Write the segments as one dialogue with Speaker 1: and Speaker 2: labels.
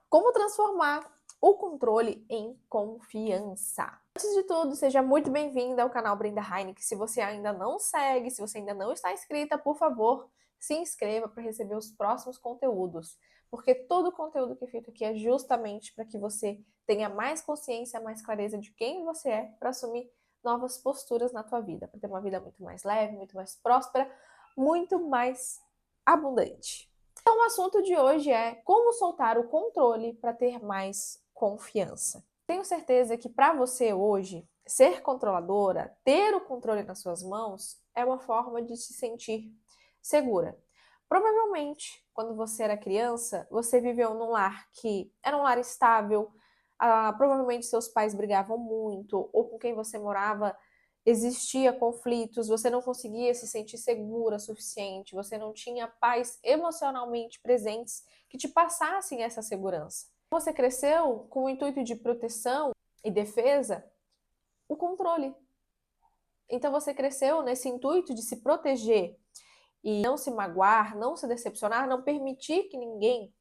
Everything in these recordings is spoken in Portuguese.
Speaker 1: Como transformar o controle em confiança? Antes de tudo, seja muito bem-vinda ao canal Brenda Heineck. Se você ainda não segue, se você ainda não está inscrita, por favor, se inscreva para receber os próximos conteúdos. Porque todo o conteúdo que é feito aqui é justamente para que você tenha mais consciência, mais clareza de quem você é para assumir novas posturas na tua vida, para ter uma vida muito mais leve, muito mais próspera, muito mais abundante. Então, o assunto de hoje é como soltar o controle para ter mais confiança. Tenho certeza que para você hoje, ser controladora, ter o controle nas suas mãos, é uma forma de se sentir segura. Provavelmente, quando você era criança, você viveu num lar que era um lar estável, provavelmente seus pais brigavam muito, ou com quem você morava existia conflitos, você não conseguia se sentir segura o suficiente, você não tinha pais emocionalmente presentes que te passassem essa segurança. Você cresceu com o intuito de proteção e defesa, o controle. Então você cresceu nesse intuito de se proteger e não se magoar, não se decepcionar, não permitir que ninguém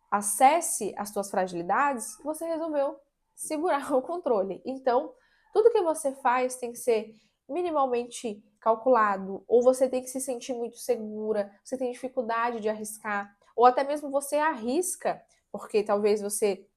Speaker 1: acesse as suas fragilidades, você resolveu segurar o controle. Então, tudo que você faz tem que ser minimamente calculado, ou você tem que se sentir muito segura, você tem dificuldade de arriscar, ou até mesmo você arrisca, porque talvez você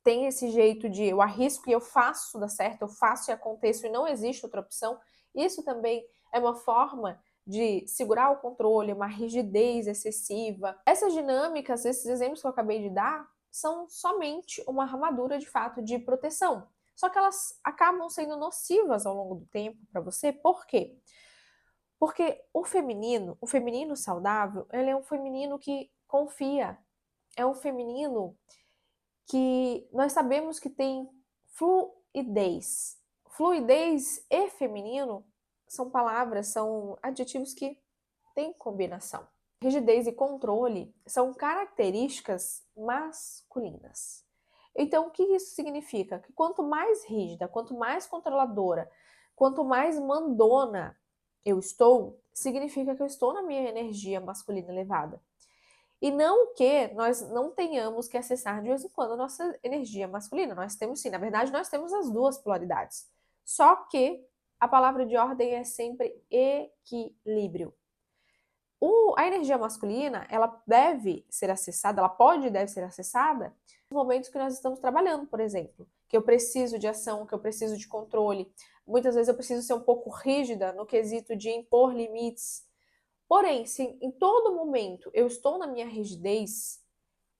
Speaker 1: tenha esse jeito de eu arrisco e eu faço dar certo, eu faço e aconteço e não existe outra opção. Isso também é uma forma de segurar o controle, uma rigidez excessiva. Essas dinâmicas, esses exemplos que eu acabei de dar, são somente uma armadura de fato de proteção. Só que elas acabam sendo nocivas ao longo do tempo para você. Por quê? Porque o feminino saudável, ele é um feminino que confia, é um feminino que nós sabemos que tem fluidez. Fluidez e feminino são palavras, são adjetivos que têm combinação. Rigidez e controle são características masculinas. Então, o que isso significa? Que quanto mais rígida, quanto mais controladora, quanto mais mandona eu estou, significa que eu estou na minha energia masculina elevada. E não que nós não tenhamos que acessar de vez em quando a nossa energia masculina. Nós temos sim, na verdade, nós temos as duas polaridades. Só que a palavra de ordem é sempre equilíbrio. A energia masculina, ela deve ser acessada, ela pode e deve ser acessada nos momentos que nós estamos trabalhando, por exemplo. Que eu preciso de ação, que eu preciso de controle. Muitas vezes eu preciso ser um pouco rígida no quesito de impor limites. Porém, se em todo momento eu estou na minha rigidez,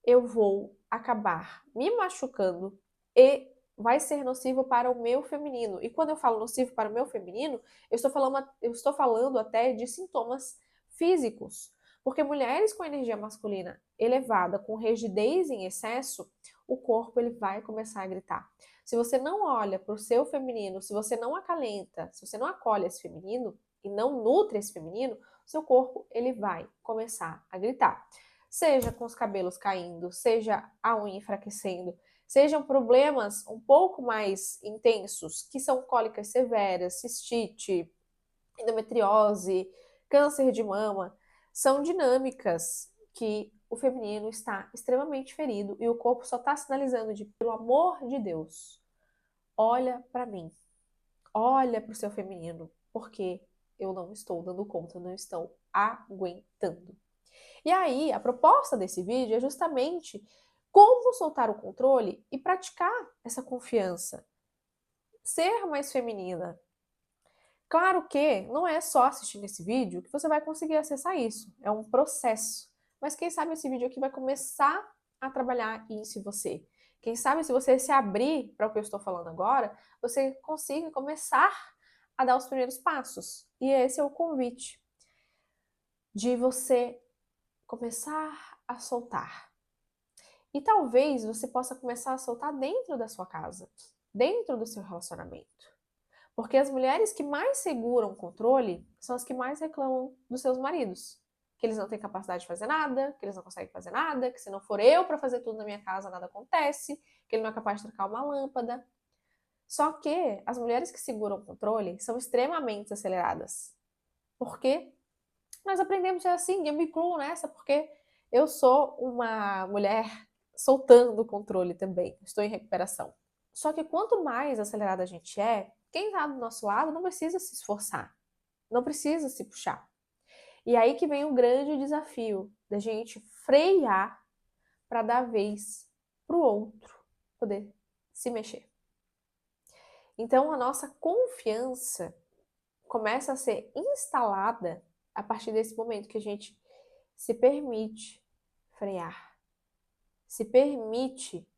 Speaker 1: eu vou acabar me machucando e vai ser nocivo para o meu feminino. E quando eu falo nocivo para o meu feminino, eu estou falando até de sintomas físicos. Porque mulheres com energia masculina elevada, com rigidez em excesso, o corpo ele vai começar a gritar. Se você não olha para o seu feminino, se você não acalenta, se você não acolhe esse feminino e não nutre esse feminino, seu corpo ele vai começar a gritar. Seja com os cabelos caindo, seja a unha enfraquecendo, sejam problemas um pouco mais intensos, que são cólicas severas, cistite, endometriose, câncer de mama, são dinâmicas que o feminino está extremamente ferido e o corpo só está sinalizando de, pelo amor de Deus, olha para mim, olha para o seu feminino, porque eu não estou dando conta, eu não estou aguentando. E aí, a proposta desse vídeo é justamente como soltar o controle e praticar essa confiança, ser mais feminina. Claro que não é só assistindo esse vídeo que você vai conseguir acessar isso, é um processo. Mas quem sabe esse vídeo aqui vai começar a trabalhar isso em você. Quem sabe se você se abrir para o que eu estou falando agora, você consiga começar a dar os primeiros passos. E esse é o convite de você começar a soltar. E talvez você possa começar a soltar dentro da sua casa, dentro do seu relacionamento. Porque as mulheres que mais seguram o controle são as que mais reclamam dos seus maridos. Que eles não têm capacidade de fazer nada, que eles não conseguem fazer nada, que se não for eu para fazer tudo na minha casa, nada acontece, que ele não é capaz de trocar uma lâmpada. Só que as mulheres que seguram o controle são extremamente aceleradas. Por quê? Nós aprendemos a ser assim, eu me incluo nessa, porque eu sou uma mulher soltando o controle também. Estou em recuperação. Só que quanto mais acelerada a gente é, quem está do nosso lado não precisa se esforçar, não precisa se puxar. E aí que vem o grande desafio da gente frear para dar vez para o outro poder se mexer. Então a nossa confiança começa a ser instalada a partir desse momento que a gente se permite frear, se permite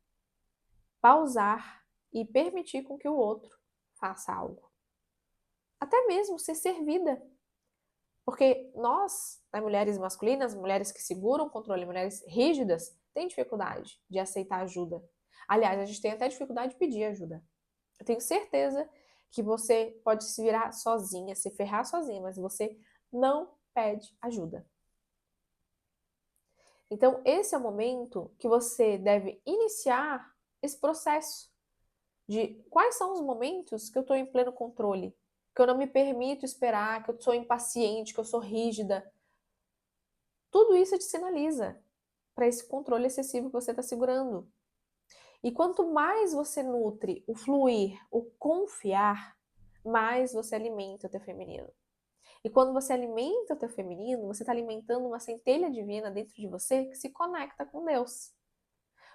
Speaker 1: pausar e permitir com que o outro faça algo. Até mesmo ser servida. Porque nós, né, mulheres masculinas, mulheres que seguram o controle, mulheres rígidas, têm dificuldade de aceitar ajuda. Aliás, a gente tem até dificuldade de pedir ajuda. Eu tenho certeza que você pode se virar sozinha, se ferrar sozinha, mas você não pede ajuda. Então, esse é o momento que você deve iniciar esse processo de quais são os momentos que eu estou em pleno controle, que eu não me permito esperar, que eu sou impaciente, que eu sou rígida. Tudo isso te sinaliza para esse controle excessivo que você está segurando. E quanto mais você nutre o fluir, o confiar, mais você alimenta o teu feminino. E quando você alimenta o teu feminino, você está alimentando uma centelha divina dentro de você que se conecta com Deus.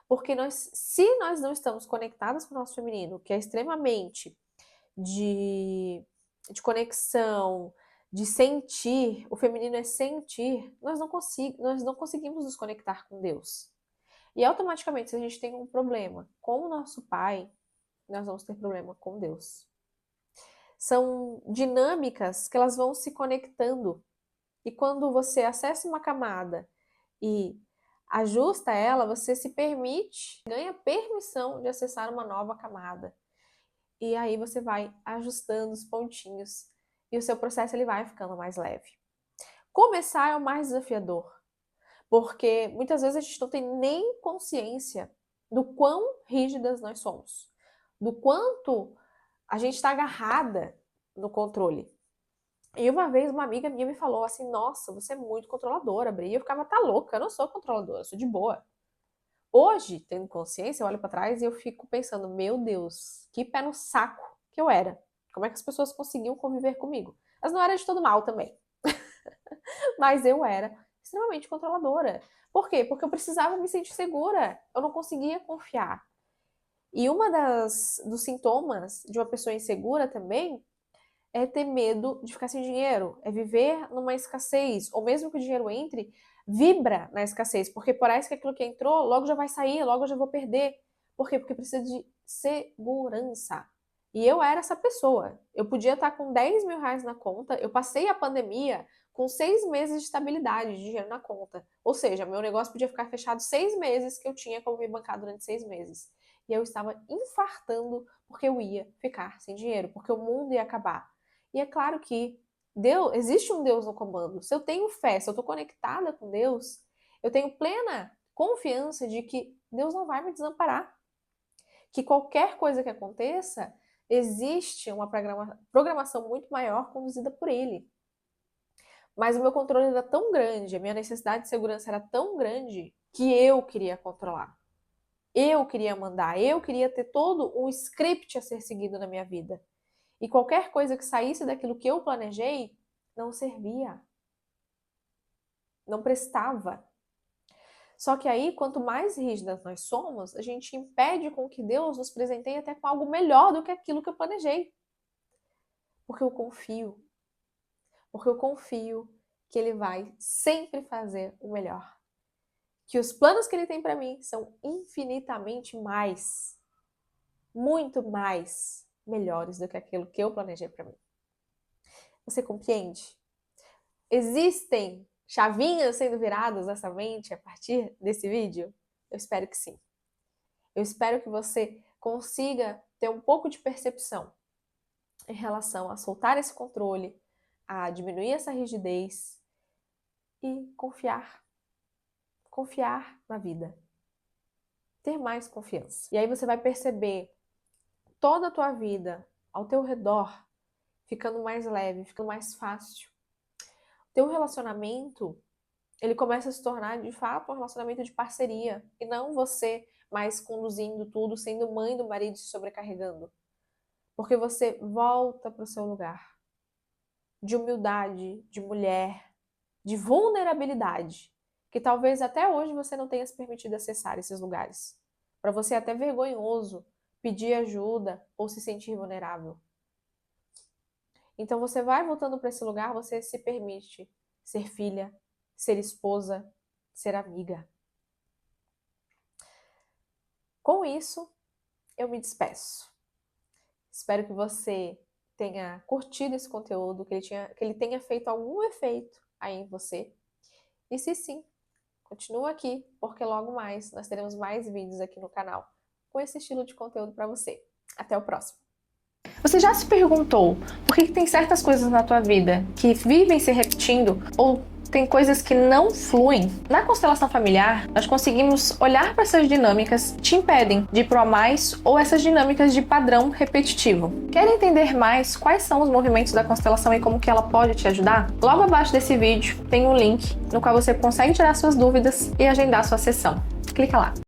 Speaker 1: Porque se nós não estamos conectadas com o nosso feminino, que é extremamente de conexão, de sentir, o feminino é sentir, nós não conseguimos nos conectar com Deus. E automaticamente, se a gente tem um problema com o nosso pai, nós vamos ter problema com Deus. São dinâmicas que elas vão se conectando. E quando você acessa uma camada e ajusta ela, você se permite, ganha permissão de acessar uma nova camada. E aí você vai ajustando os pontinhos e o seu processo ele vai ficando mais leve. Começar é o mais desafiador, porque muitas vezes a gente não tem nem consciência do quão rígidas nós somos, do quanto a gente está agarrada no controle. E uma vez uma amiga minha me falou assim, nossa, você é muito controladora, Bri. E eu ficava, tá louca, eu não sou controladora, eu sou de boa. Hoje, tendo consciência, eu olho pra trás e eu fico pensando, meu Deus, que pé no saco que eu era. Como é que as pessoas conseguiam conviver comigo? Mas não era de todo mal também. Mas eu era extremamente controladora. Por quê? Porque eu precisava me sentir segura. Eu não conseguia confiar. E uma dos sintomas de uma pessoa insegura também é ter medo de ficar sem dinheiro, é viver numa escassez, ou mesmo que o dinheiro entre, vibra na escassez, porque parece que aquilo que entrou logo já vai sair, logo eu já vou perder. Por quê? Porque precisa de segurança. E eu era essa pessoa. Eu podia estar com 10 mil reais na conta, eu passei a pandemia com 6 meses de estabilidade de dinheiro na conta. Ou seja, meu negócio podia ficar fechado 6 meses, que eu tinha como me bancar durante 6 meses. E eu estava infartando porque eu ia ficar sem dinheiro, porque o mundo ia acabar. E é claro que Deus, existe um Deus no comando. Se eu tenho fé, se eu estou conectada com Deus, eu tenho plena confiança de que Deus não vai me desamparar. Que qualquer coisa que aconteça, existe uma programação muito maior conduzida por Ele. Mas o meu controle era tão grande, a minha necessidade de segurança era tão grande, que eu queria controlar. Eu queria mandar, eu queria ter todo um script a ser seguido na minha vida. E qualquer coisa que saísse daquilo que eu planejei não servia. Não prestava. Só que aí, quanto mais rígidas nós somos, a gente impede com que Deus nos presenteie até com algo melhor do que aquilo que eu planejei. Porque eu confio. Porque eu confio que Ele vai sempre fazer o melhor. Que os planos que Ele tem para mim são infinitamente mais, muito mais melhores do que aquilo que eu planejei para mim. Você compreende? Existem chavinhas sendo viradas nessa mente a partir desse vídeo? Eu espero que sim. Eu espero que você consiga ter um pouco de percepção em relação a soltar esse controle, a diminuir essa rigidez e confiar. Confiar na vida. Ter mais confiança. E aí você vai perceber toda a tua vida ao teu redor ficando mais leve, ficando mais fácil. Teu relacionamento ele começa a se tornar, de fato, um relacionamento de parceria, e não você mais conduzindo tudo, sendo mãe do marido e se sobrecarregando. Porque você volta para o seu lugar de humildade, de mulher, de vulnerabilidade, que talvez até hoje você não tenha se permitido acessar esses lugares. Para você é até vergonhoso pedir ajuda ou se sentir vulnerável. Então você vai voltando para esse lugar, você se permite ser filha, ser esposa, ser amiga. Com isso, eu me despeço. Espero que você tenha curtido esse conteúdo, que ele tenha feito algum efeito aí em você. E se sim, continua aqui, porque logo mais nós teremos mais vídeos aqui no canal com esse estilo de conteúdo para você. Até o próximo! Você já se perguntou por que tem certas coisas na tua vida que vivem se repetindo ou tem coisas que não fluem? Na constelação familiar, nós conseguimos olhar para essas dinâmicas que te impedem de ir pro a mais ou essas dinâmicas de padrão repetitivo. Quer entender mais quais são os movimentos da constelação e como que ela pode te ajudar? Logo abaixo desse vídeo tem um link no qual você consegue tirar suas dúvidas e agendar sua sessão. Clica lá.